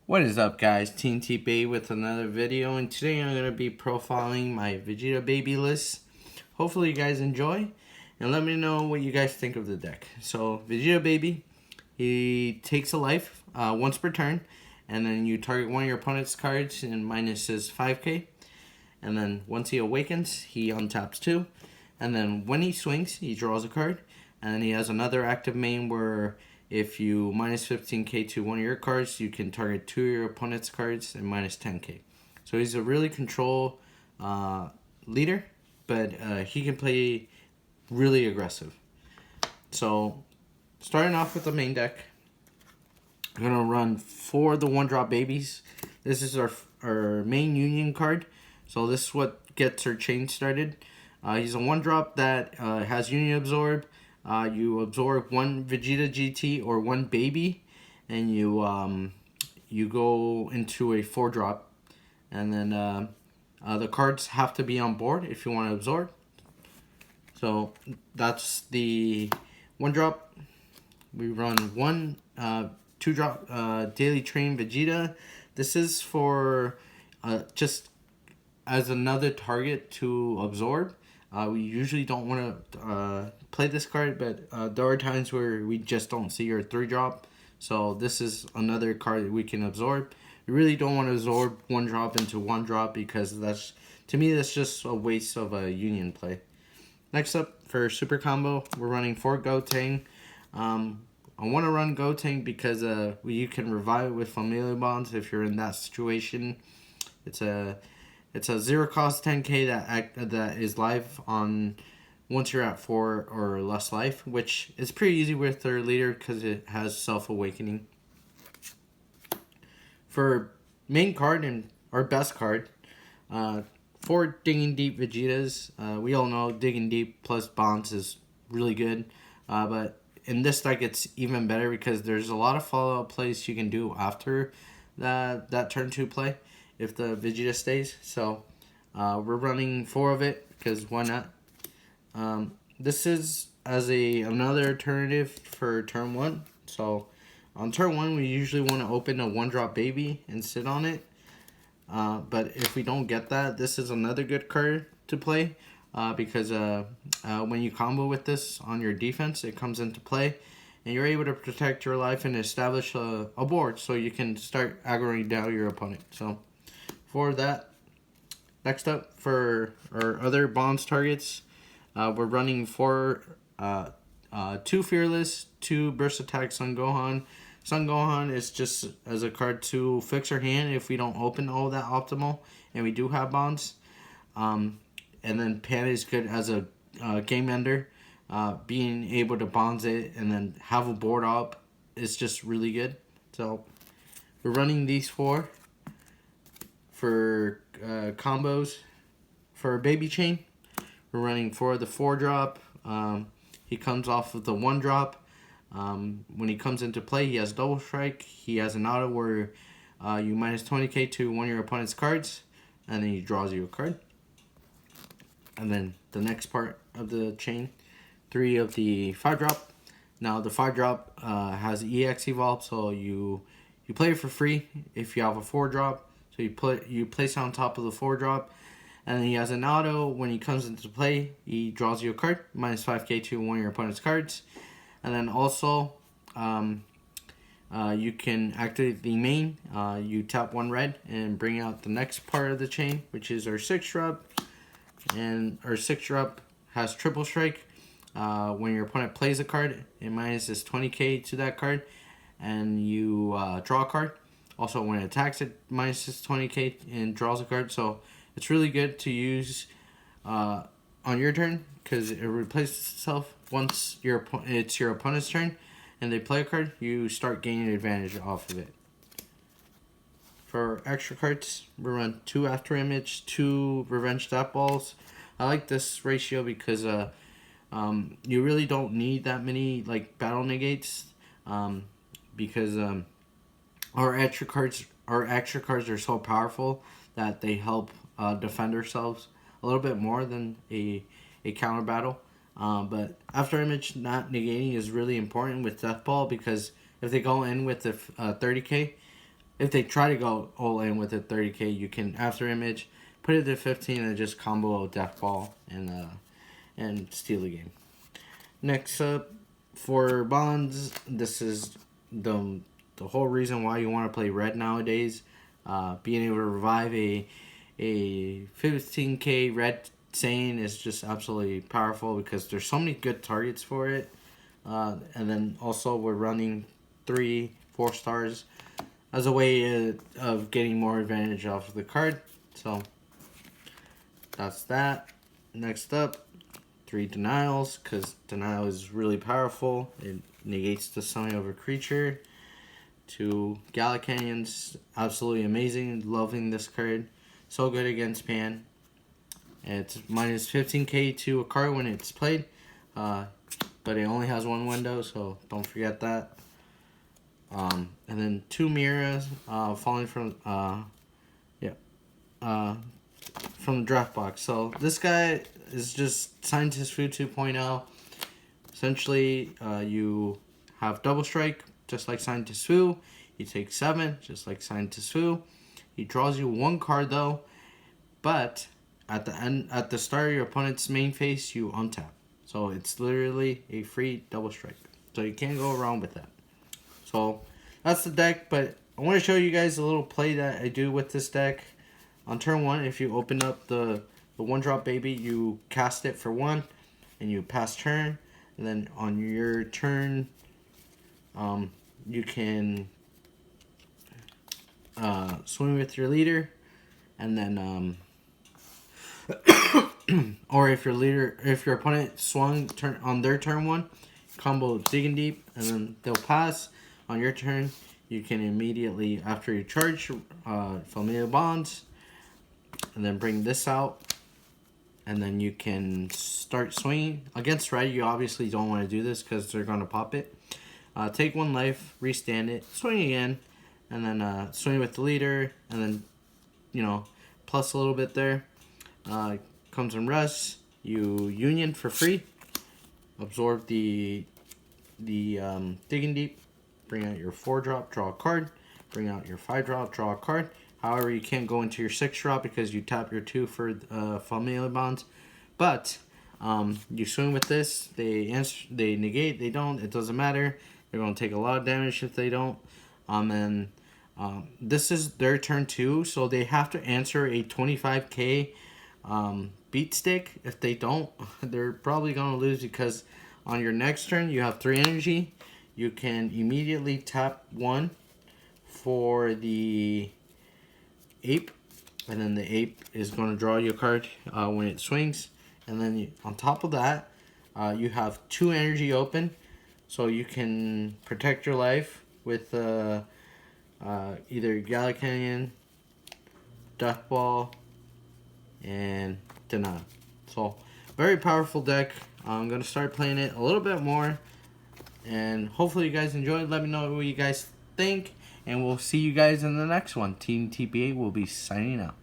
What is up, guys? TNT Bay with another video, and today I'm going to be profiling my Vegeta baby list. Hopefully you guys enjoy, and let me know what you guys think of the deck. So Vegeta baby, he takes a life once per turn, and then you target one of your opponent's cards and minus his 5k, and then once he awakens, he untaps 2, and then when he swings, he draws a card, and then he has another active main where if you minus 15k to one of your cards, you can target 2 of your opponent's cards and minus 10k. So he's a really control leader, but he can play really aggressive. So starting off with the main deck, I'm going to run 4 of the 1-drop babies. This is our main union card. So this is what gets our chain started. He's a 1-drop that has union absorb. You absorb 1 Vegeta GT or 1 baby, and you go into a 4-drop, and then the cards have to be on board if you want to absorb. So that's the 1-drop. We run 1 2-drop daily train Vegeta. This is for just as another target to absorb. We usually don't want to play this card, but there are times where we just don't see your 3-drop. So this is another card that we can absorb. We really don't want to absorb 1-drop into 1-drop because that's, to me, that's just a waste of a union play. Next up, for super combo, we're running 4 Gotenks. I want to run Gotenks because you can revive it with familiar bonds if you're in that situation. It's a 0 cost 10k that is live on once you're at 4 or less life, which is pretty easy with their leader because it has self-awakening. For main card and our best card, 4 Digging Deep Vegetas. We all know Digging Deep plus bonds is really good, but in this deck it's even better because there's a lot of follow-up plays you can do after that turn 2 play if the Vegeta stays. So we're running 4 of it because why not? This is as another alternative for turn 1. So on turn 1 we usually want to open a 1-drop baby and sit on it. But if we don't get that, this is another good card to play because when you combo with this on your defense, it comes into play. And you're able to protect your life and establish a board so you can start aggroing down your opponent. So for that, next up for our other bonds targets, we're running 4 2 Fearless, 2 Burst Attack Son Gohan. Son Gohan is just as a card to fix our hand if we don't open all that optimal and we do have bonds. And then Panda is good as a game ender. Being able to bonds it and then have a board up is just really good. So we're running these 4 for combos. For baby chain, we're running 4 of the 4-drop. He comes off of the 1-drop. When he comes into play, he has double strike. He has an auto where you minus 20k to one of your opponent's cards, and then he draws you a card. And then the next part of the chain, 3 of the 5-drop. Now the 5-drop has EX evolve, so you play it for free if you have a 4-drop. So you place it on top of the 4-drop, and then he has an auto. When he comes into play, he draws you a card, minus 5k to one of your opponent's cards. And then also, you can activate the main. You tap 1 red and bring out the next part of the chain, which is our 6-drop. And our 6-drop has triple strike. When your opponent plays a card, it minuses 20k to that card, and you draw a card. Also, when it attacks, it minuses 20k and draws a card. So it's really good to use on your turn because it replaces itself once it's your opponent's turn and they play a card. You start gaining advantage off of it. For extra cards, we run 2 After Image, 2 Revenge Stat Balls. I like this ratio because you really don't need that many like battle negates because our extra cards are so powerful that they help defend ourselves a little bit more than a counter battle. But After Image not negating is really important with Death Ball because if they go in with the 30k, if they try to go all in with a 30k, you can after image put it to 15 and just combo a death ball and steal the game. Next up, for bonds, this is the whole reason why you want to play red nowadays. Being able to revive a 15k red Saiyan is just absolutely powerful because there's so many good targets for it. And then also we're running 3 4-stars as a way of getting more advantage off of the card. So that's that. Next up, 3 denials, because denial is really powerful. It negates the summoning of a creature. 2 Galacanians, absolutely amazing. Loving this card. So good against Pan. And it's minus 15k to a card when it's played. But it only has 1 window, so don't forget that. And then 2 Miras falling from from the draft box. So this guy is just Scientist Fu 2.0. Essentially, you have double strike, just like Scientist Fu. You take 7, just like Scientist Fu. He draws you 1 card though, but at the start of your opponent's main phase, you untap. So it's literally a free double strike. So you can't go wrong with that. So that's the deck, but I want to show you guys a little play that I do with this deck. On turn 1, if you open up the 1-drop baby, you cast it for 1, and you pass turn. And then on your turn, you can swing with your leader, and then or if your opponent swung on their turn 1, combo Digging Deep, and then they'll pass. On your turn, you can immediately, after you charge, Familiar Bonds, and then bring this out, and then you can start swinging. Against red, you obviously don't want to do this because they're going to pop it. Take 1 life, restand it, swing again, and then swing with the leader, and then, you know, plus a little bit there. Comes in rush, you Union for free, absorb the Digging Deep, bring out your 4-drop, draw a card, bring out your 5-drop, draw a card. However, you can't go into your 6-drop because you tap your 2 for Familiar Bonds. But you swing with this, they negate, they don't, it doesn't matter. They're going to take a lot of damage if they don't. And this is their turn 2, so they have to answer a 25k beat stick. If they don't, they're probably going to lose because on your next turn, you have 3 energy. You can immediately tap 1 for the ape, and then the ape is going to draw you a card when it swings. And then on top of that, you have 2 energy open, so you can protect your life with either Galacanian, Death Ball, and Denial. So very powerful deck. I'm going to start playing it a little bit more, and hopefully you guys enjoyed. Let me know what you guys think, and we'll see you guys in the next one. Team TPA will be signing out.